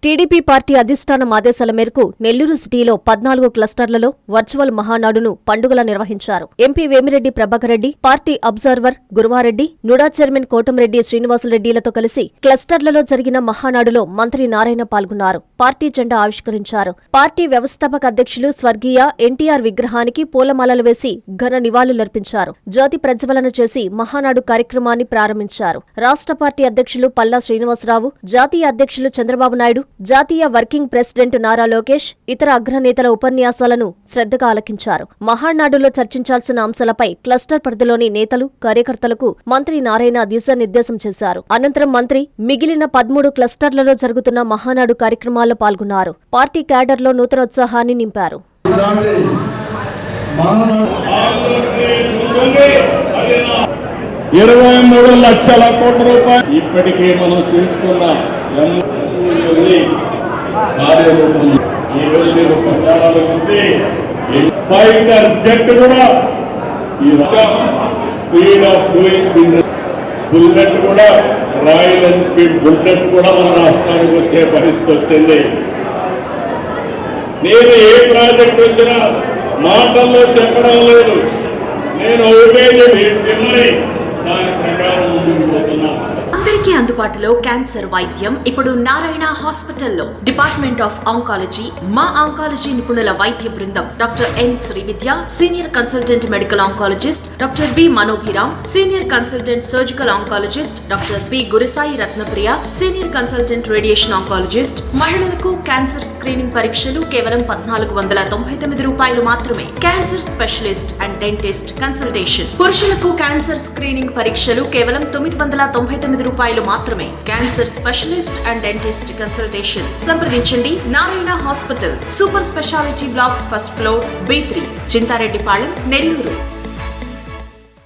TDP party అధిష్టానం ఆదేశాల మేరకు నెల్లూరు సిటీలో 14 క్లస్టర్లలో వర్చువల్ మహానాడును పండుగలా నిర్వహించారు. MP Vemireddy Prabhakar Reddy, party observer Guruvareddy, NUDA chairman Kotamreddy శ్రీనివాసులరెడ్డిలతో కలిసి క్లస్టర్లలో జరిగిన మహానాడులో మంత్రి నారాయణ పాల్గొన్నారు. పార్టీ జెండా ఆవిష్కరించారు. పార్టీ వ్యవస్థాపక అధ్యక్షులు స్వర్గీయ ఎన్టీఆర్ విగ్రహానికి పూలమాలలు వేసి ఘన నివాళులర్పించారు. జ్యోతి ప్రజ్వలన చేసి మహానాడు కార్యక్రమాన్ని ప్రారంభించారు. రాష్ట్ర పార్టీ అధ్యక్షులు పల్లా శ్రీనివాసరావు, జాతీయ అధ్యక్షులు చంద్రబాబు నాయుడు, జాతీయ వర్కింగ్ ప్రెసిడెంట్ నారా లోకేష్, ఇతర అగ్రనేతల ఉపన్యాసాలను శ్రద్ధగా ఆలకించారు. మహానాడులో చర్చించాల్సిన అంశాలపై క్లస్టర్ పరిధిలోని నేతలు, కార్యకర్తలకు మంత్రి నారాయణ దిశానిర్దేశం చేశారు. అనంతరం మంత్రి మిగిలిన 13 క్లస్టర్లలో జరుగుతున్న మహానాడు కార్యక్రమాల్లో పాల్గొన్నారు. పార్టీ క్యాడర్లో నూతనోత్సాహాన్ని నింపారు. 23 లక్షల కోట్ల రూపాయలు ఇప్పటికే మనం చూసుకున్న ఫైటర్ జెట్ కూడా speed of doing business, bullet కూడా రాయల్ ఎన్ఫీల్డ్ బుల్లెట్ కూడా మన రాష్ట్రానికి వచ్చే పరిస్థితి వచ్చింది. నేను ఏ ప్రాజెక్ట్ వచ్చినా మాటల్లో చెప్పడం లేదు, నేను ఒకటే మిమ్మల్ని దాని ప్రకారం ముందుకు పోతున్నా. అందరికీ అందుబాటులో క్యాన్సర్ వైద్యం ఇప్పుడు నారాయణ హాస్పిటల్లో. డిపార్ట్మెంట్ ఆఫ్ ఆంకాలజీ, మా ఆంకాలజీ నిపుణుల వైద్య బృందం doctor N Srividya, senior consultant medical oncologist doctor B Manobhiram, senior consultant surgical oncologist doctor B Gurisai Ratnapriya, senior consultant radiation oncologist. మహిళలకు క్యాన్సర్ స్క్రీనింగ్ పరీక్షలు కేవలం 1499 రూపాయలు మాత్రమే. Cancer specialist and dentist consultation. పురుషులకు క్యాన్సర్ స్క్రీనింగ్ పరీక్షలు కేవలం 999 రూపాయలు మాత్రమే. Cancer specialist and dentist consultation సంప్రదించండి. Narayana hospital, super speciality block, first floor, B3, Chintareddypalem, Nellore.